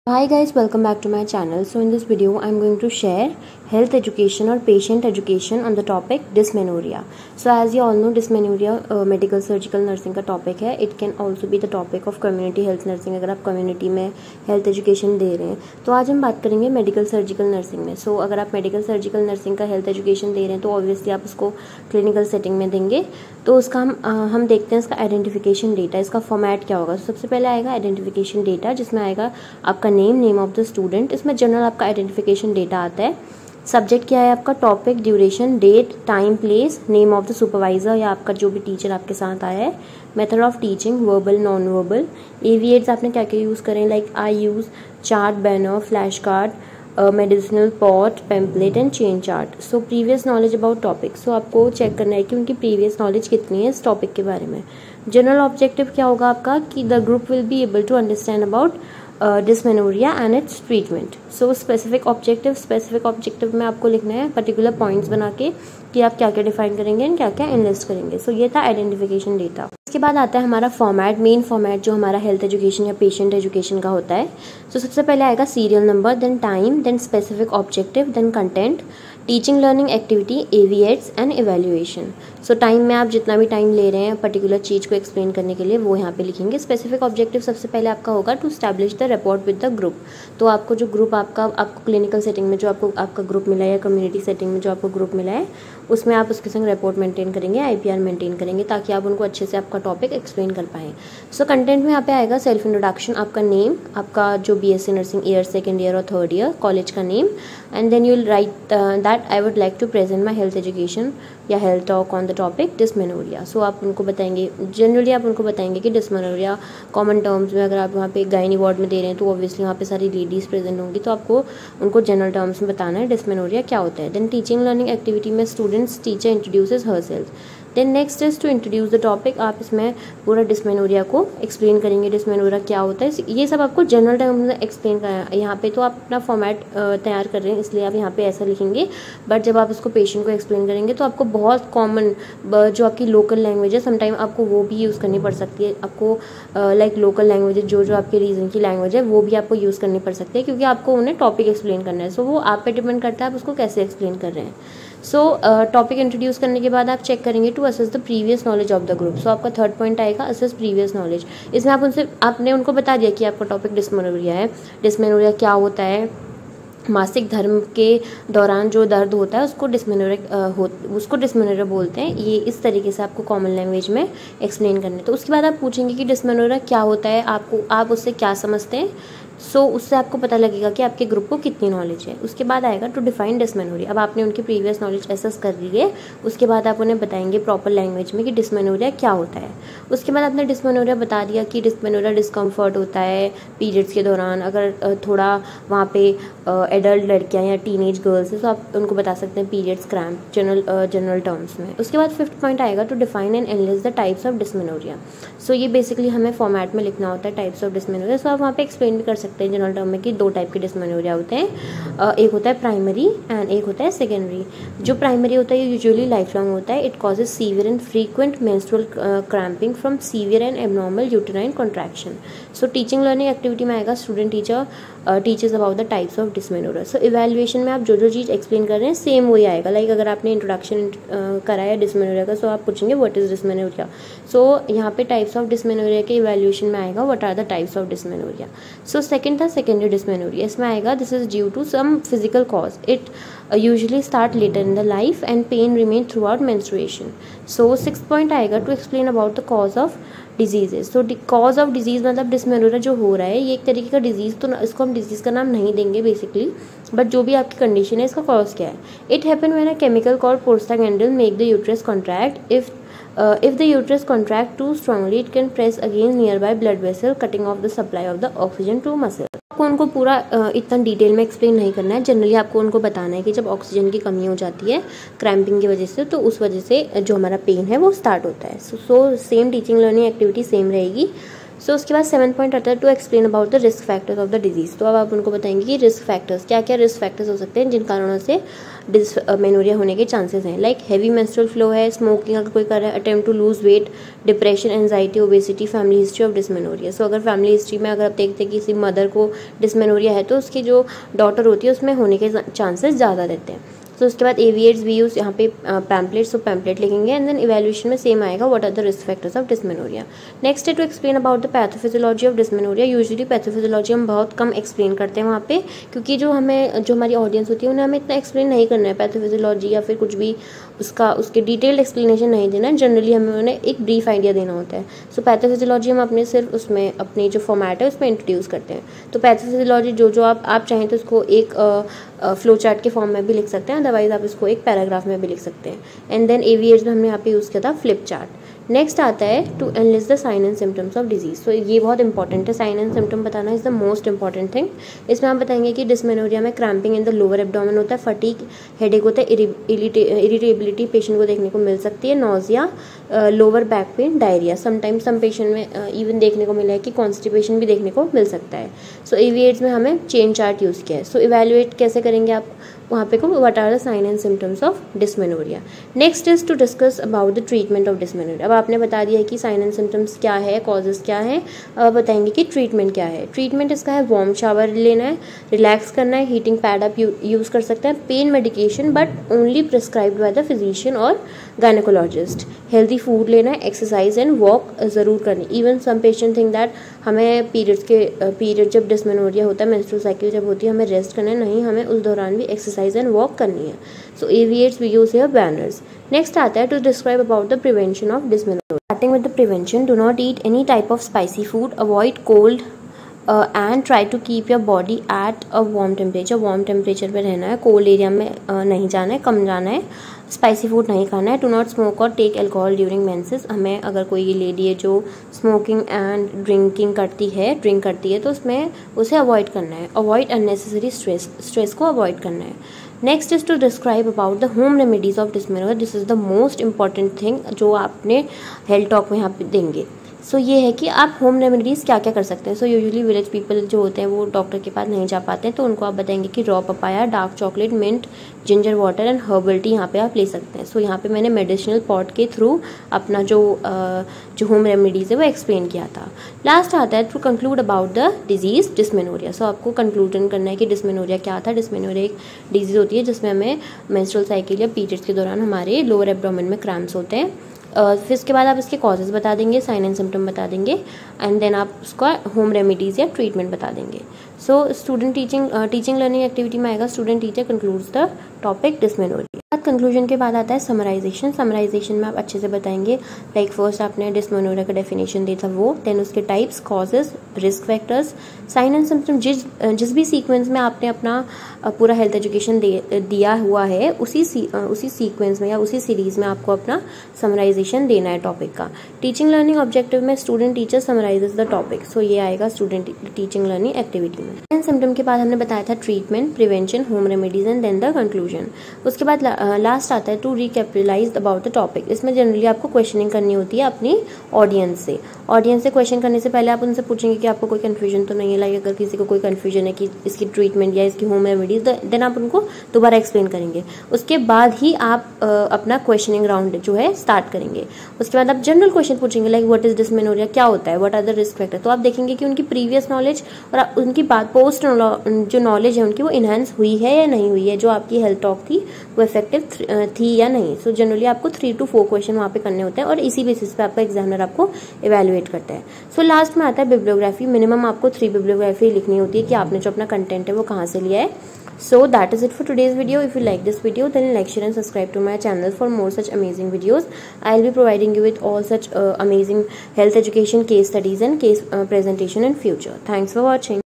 Hi guys, welcome back to my channel. So in this video I'm going to share health education or patient education on the topic dysmenorrhea. So as you all know, dysmenorrhea medical surgical nursing का topic है. It can also be the topic of community health nursing. अगर आप community में health education दे रहे हैं तो आज हम बात करेंगे medical surgical nursing में. So अगर आप medical surgical nursing का health education दे रहे हैं तो obviously आप उसको clinical setting में देंगे. तो उसका हम देखते हैं इसका आइडेंटिफिकेशन डेटा, इसका फॉर्मेट क्या होगा. सबसे पहले आएगा आइडेंटिफिकेशन डेटा जिसमें आएगा आपका नेम ऑफ द स्टूडेंट. इसमें जनरल आपका आइडेंटिफिकेशन डेटा आता है. सब्जेक्ट क्या है आपका, topic, duration, date, time, place, name of the supervisor या आपका जो भी टीचर आपके साथ आया है, method of teaching, verbal, non verbal, AV aids आपने क्या क्या यूज़ करें, like I use chart, banner, flash card, medicinal pot, pamphlet and chain chart. So previous knowledge about topic. So आपको चेक करना है कि उनकी प्रीवियस नॉलेज कितनी है इस टॉपिक के बारे में. जनरल ऑब्जेक्टिव क्या होगा आपका कि the group will be able to understand about dysmenorrhoea and its treatment. So specific objective में आपको लिखना है पर्टिकुलर पॉइंट्स बना के कि आप क्या क्या डिफाइन करेंगे एंड क्या क्या एनलिस्ट करेंगे. सो ये था आइडेंटिफिकेशन डेटा. इसके बाद आता है हमारा फॉर्मेट, मेन फॉर्मेट जो हमारा हेल्थ एजुकेशन या पेशेंट एजुकेशन का होता है. तो सबसे पहले आएगा serial number, then time, then specific objective, then content, teaching learning activity, AV aids and evaluation. So time में आप जितना भी टाइम ले रहे हैं पर्टिकुलर चीज़ को एक्सप्लेन करने के लिए वो यहाँ पे लिखेंगे. स्पेसिफिक ऑब्जेक्टिव सबसे पहले आपका होगा to establish the rapport with the group. तो आपको जो ग्रुप आपको क्लिनिकल सेटिंग में जो आपका ग्रुप मिला है या कम्युनिटी सेटिंग में जो आपको ग्रुप मिला है उसमें आप उसके संग रिपोर्ट मेंटेन करेंगे, आईपीआर मेंटेन करेंगे ताकि आप उनको अच्छे से आपका टॉपिक एक्सप्लेन कर पाएँ. सो कंटेंट में यहाँ पे आएगा सेल्फ इंट्रोडक्शन, आपका नेम, आपका जो BSc nursing year, second year और थर्ड ईयर, कॉलेज का name, and then you will write that I would like to present my health education या health talk on the topic dysmenorrhea. So आप उनको बताएंगे, generally आप उनको बताएंगे कि डिस्मेनोरिया कॉमन टर्म्स में, अगर आप वहाँ पे गायनी वार्ड में दे रहे हैं तो ऑब्वियसली वहाँ पे सारी लेडीज़ प्रेजेंट होंगी तो आपको उनको जनरल टर्म्स में बताना है डिस्मेनोरिया क्या होता है. देन टीचिंग लर्निंग एक्टिविटी में students teacher introduces herself. Then next is to introduce the topic. आप इसमें पूरा डिस्मेनोरिया को एक्सप्लेन करेंगे, डिस्मेनोरिया क्या होता है. ये सब आपको जनरल टर्म में एक्सप्लेन करना है. यहाँ पे तो आप अपना फॉर्मेट तैयार कर रहे हैं इसलिए आप यहाँ पे ऐसा लिखेंगे, बट जब आप उसको पेशेंट को एक्सप्लेन करेंगे तो आपको बहुत कॉमन जो आपकी लोकल लैंग्वेज है समटाइम आपको वो भी यूज़ करनी पड़ सकती है. आपको लाइक लोकल लैंग्वेज जो आपके रीजन की लैंग्वेज है वो भी आपको यूज़ करनी पड़ सकती है क्योंकि आपको उन्हें टॉपिक एक्सप्लेन करना है. सो वो आप पे डिपेंड करता है आप उसको कैसे एक्सप्लेन कर रहे हैं. सो टॉपिक इंट्रोड्यूस करने के बाद आप चेक करेंगे to assess the previous knowledge of the group. So आपका थर्ड पॉइंट आएगा असेस प्रीवियस नॉलेज. इसमें आपने उनको बता दिया कि आपका टॉपिक डिस्मेनोरिया है. डिस्मेनोरिया क्या होता है, मासिक धर्म के दौरान जो दर्द होता है उसको डिस्मेनोरिया बोलते हैं. ये इस तरीके से आपको कॉमन लैंग्वेज में एक्सप्लेन करना है. तो उसके बाद आप पूछेंगे कि डिस्मेनोरिया क्या होता है, आप उससे क्या समझते हैं. सो उससे आपको पता लगेगा कि आपके ग्रुप को कितनी नॉलेज है. उसके बाद आएगा टू डिफाइन डिस्मेनोरिया. अब आपने उनकी प्रीवियस नॉलेज एसेस कर ली है, उसके बाद आप उन्हें बताएंगे प्रॉपर लैंग्वेज में कि डिस्मेनोरिया क्या होता है. उसके बाद आपने डिस्मेनोरिया बता दिया कि डिस्मेनोरिया डिस्कम्फर्ट होता है पीरियड्स के दौरान. अगर थोड़ा वहाँ पे एडल्ट लड़कियाँ या टीनेज गर्ल्स है तो आप उनको बता सकते हैं पीरियड्स क्रैम्प जनरल टर्म्स में. उसके बाद फिफ्थ पॉइंट आएगा to define and analyse the types of dysmenorrhoea. So ये बेसिकली हमें फॉर्मेट में लिखना होता है टाइप्स ऑफ डिस्मेनोरिया. सो आप वहाँ पे एक्सप्लेन भी कर सकते हैं जनरल टर्म में कि दो टाइप के डिस्मेनोरिया होते हैं. एक होता है प्राइमरी एंड एक होता है सेकेंडरी. जो प्राइमरी होता है यूजुअली लाइफ लॉन्ग होता है. It causes severe and frequent menstrual cramping from severe and abnormal uterine contraction. So teaching learning activity में आएगा student teacher teachers about the types of dysmenorrhoea. So evaluation में आप जो चीज़ explain कर रहे हैं सेम वही आएगा. लाइक अगर आपने इंट्रोडक्शन कराया डिस्मेनोरिया का सो आप पूछेंगे व्हाट इज डिस्मेनोरिया. सो यहाँ पे टाइप्स ऑफ डिस्मेनोरिया के इवैल्यूएशन में आएगा what are the types of dysmenorrhoea. So second था सेकेंडरी डिस्मेनोरिया. इसमें आएगा this is due to some physical cause. It usually start later in the life and pain remain throughout menstruation. So sixth point आएगा to explain about the cause of diseases. So cause of disease मतलब dysmenorrhoea जो हो रहा है ये एक तरीके का डिजीज़, तो इसको हम डिजीज़ का नाम नहीं देंगे बेसिकली, बट जो भी आपकी कंडीशन है इसका कॉज क्या है. It happen when a chemical called prostaglandin make the uterus contract. If the uterus contract too strongly, it can press against nearby blood vessel, cutting off the supply of the oxygen to muscle. आपको उनको पूरा इतना detail में explain नहीं करना है. Generally आपको उनको बताना है कि जब ऑक्सीजन की कमी हो जाती है क्रैम्पिंग की वजह से तो उस वजह से जो हमारा पेन है वो स्टार्ट होता है. So same teaching learning activity same रहेगी. सो उसके बाद 7th पॉइंट आता है to explain about the risk factors of the disease. तो अब आप उनको बताएंगे कि रिस्क फैक्टर्स क्या क्या रिस्क फैक्टर्स हो सकते हैं जिन कारणों से डिस्मेनोरिया होने के चांसेस हैं। लाइक हैवी मेंस्ट्रुअल फ्लो है, स्मोकिंग अगर कोई कर रहा है, attempt to lose weight, depression, anxiety, obesity, family history of dysmenorrhoea. So अगर फैमिली हिस्ट्री में अगर आप देखते हैं कि किसी मदर को डिस्मेनोरिया है तो उसकी जो डॉटर होती है उसमें होने के चांसेस ज़्यादा रहते हैं। तो उसके बाद एविएट्स वी यूज यहाँ पे पैम्पलेट्स, तो पैम्पलेट लिखेंगे एंड देन इवैल्यूएशन में सेम आएगा what are the risk factors of dysmenorrhea. Next है to explain about the pathophysiology of dysmenorrhea. Usually pathophysiology हम बहुत कम एक्सप्लेन करते हैं वहाँ पे, क्योंकि जो हमारी ऑडियंस होती है उन्हें हमें इतना एक्सप्लेन नहीं करना है पैथोफिजियोलॉजी या फिर कुछ भी उसके डिटेल्ड एक्सप्लेनेशन नहीं देना है। जनरली हमें उन्हें एक ब्रीफ आइडिया देना होता है। सो पैथोफिजियोलॉजी हम अपने सिर्फ उसमें अपनी जो फॉर्मेट है उसमें इंट्रोड्यूस करते हैं। तो पैथोफिजियोलॉजी जो आप चाहें तो उसको एक फ्लो चार्ट के फॉर्म में भी लिख सकते हैं, अदरवाइज आप इसको एक पैराग्राफ में भी लिख सकते हैं। एंड देन एवीएट्स में हमने यहाँ पे यूज़ किया था फ्लिप चार्ट। नेक्स्ट आता है to analyse the sign and symptoms of disease. तो ये बहुत इंपॉर्टेंट है, साइन एंड सिम्टम बताना is the most important thing. इसमें हम बताएंगे कि डिस्मेनोरिया में cramping in the lower abdomen होता है, फटीग, हेडेक होता है, इरिटेबिलिटी पेशेंट को देखने को मिल सकती है, nausea, lower back pain, diarrhoea. Sometimes some patient में इवन देखने को मिला है कि कॉन्स्टिपेशन भी देखने को मिल सकता है। सो एवीएट्स में हमें चेन चार्ट यूज़ किया है। सो इवैल्यूएट कैसे करेंगे आप वहाँ पे को what are the sign and symptoms of dysmenorrhea. Next is to discuss about the treatment of dysmenorrhea. अब आपने बता दिया है कि साइन एंड सिम्टम्स क्या है, कॉजेज क्या है, अब बताएंगे कि ट्रीटमेंट क्या है। ट्रीटमेंट इसका है वार्म शावर लेना है, रिलैक्स करना है, हीटिंग पैड आप यूज़ कर सकते हैं, pain medication but only prescribed by the physician और गायनेकोलॉजिस्ट, हेल्दी फूड लेना है, एक्सरसाइज एंड वॉक ज़रूर करनी। Even some patient think that हमें पीरियड जब डिस्मेनोरिया होता है, मेंस्ट्रुअल साइकिल जब होती है, हमें रेस्ट करना है, नहीं, हमें उस दौरान भी एक्सरसाइज एंड वॉक करनी है। So AV aids we use here banners. Next आता है to describe about the prevention of dysmenorrhea. Starting with the prevention, do not eat any type of spicy food, avoid cold and try to keep your body at a warm temperature. Warm temperature पे रहना है, cold area में नहीं जाना है, कम जाना है, spicy food नहीं खाना है। डू नॉट स्मोक और टेक एल्कोहल ड्यूरिंग मेंसेस। हमें अगर कोई ये लेडी है जो स्मोकिंग एंड ड्रिंक करती है तो उसमें उसे अवॉइड करना है। अवॉइड अननेसेसरी स्ट्रेस को अवॉइड करना है। Next is to describe about the home remedies of dysmenorrhea. This is the most important thing जो आपने हेल्थ टॉक में यहाँ पे देंगे। सो ये है कि आप होम रेमेडीज़ क्या क्या कर सकते हैं। सो यूजुअली विलेज पीपल जो होते हैं वो डॉक्टर के पास नहीं जा पाते हैं, तो उनको आप बताएंगे कि raw papaya, dark chocolate, mint, ginger water and herbal tea यहाँ पे आप ले सकते हैं। सो यहाँ पे मैंने मेडिसिनल पॉट के थ्रू अपना जो होम रेमेडीज़ है वो एक्सप्लेन किया था। लास्ट आता है to conclude about the disease dysmenorrhea. So आपको कंक्लूजन करना है कि डिस्मेनोरिया क्या था। डिस्मेनोरिया एक डिजीज़ होती है जिसमें हमें मेंस्ट्रुअल साइकिल या पीरियड्स के दौरान हमारे लोअर एब्डोमेन में क्रैम्प्स होते हैं। फिर इसके बाद आप इसके कॉजेज बता देंगे, साइन एंड सिम्टम बता देंगे एंड देन आप उसका होम रेमेडीज़ या ट्रीटमेंट बता देंगे। So student teaching learning activity में आएगा student teacher concludes the topic dysmenorrhea. Conclusion के बाद आता है समराइजेशन। समराइजेशन में आप अच्छे से बताएंगे, लाइक फर्स्ट आपने डिस्मेनोरिया का डेफिनेशन दिया था वो, देन उसके types, causes, risk factors, sign and symptom. जिस भी सीक्वेंस में आपने अपना पूरा हेल्थ एजुकेशन दिया हुआ है उसी सीक्वेंस में या उसी सीरीज में आपको अपना समराइजेशन देना है टॉपिक का। टीचिंग लर्निंग ऑब्जेक्टिव में student teacher summarises the topic. So ये आएगा स्टूडेंट टीचिंग लर्निंग एक्टिविटी में। एंड सिम्टम के बाद हमने बताया था treatment, prevention, home remedies and then the conclusion. उसके बाद लास्ट आता है to recapitulate about the topic. इसमें जनरली आपको क्वेश्चनिंग करनी होती है अपनी ऑडियंस से। क्वेश्चन करने से पहले आप उनसे पूछेंगे कि आपको कोई कन्फ्यूजन तो नहीं है। लाइक अगर किसी को कोई कन्फ्यूजन है कि इसकी ट्रीटमेंट या इसकी होम रेमेडीज, देन आप उनको दोबारा एक्सप्लेन करेंगे। उसके बाद ही आप अपना क्वेश्चनिंग राउंड जो है स्टार्ट करेंगे। उसके बाद आप जनरल क्वेश्चन पूछेंगे, लाइक व्हाट इज डिस्मेनोरिया, क्या होता है, what are the risk factor. तो आप देखेंगे कि उनकी प्रीवियस नॉलेज और उनकी बात पोस्ट जो नॉलेज है उनकी वो इनहेंस हुई है या नहीं हुई है, जो आपकी हेल्थ टॉक थी वो इफेक्टिव थी या नहीं। सो जनरली आपको 3 to 4 क्वेश्चन वहाँ पे करने होते हैं और इसी बेसिस पे आपका एग्जामिनर आपको इवेल्युएट करता है। सो लास्ट में आता है बिब्लियोग्राफी। मिनिमम आपको 3 बिब्लियोग्राफी लिखनी होती है कि आपने जो अपना कंटेंट है वो कहाँ से लिया है। So that is it for today's video. If you like this video, then like, share and subscribe to my channel for more such amazing videos. I'll be providing you with all such amazing health education case studies and case presentation in future. Thanks for watching.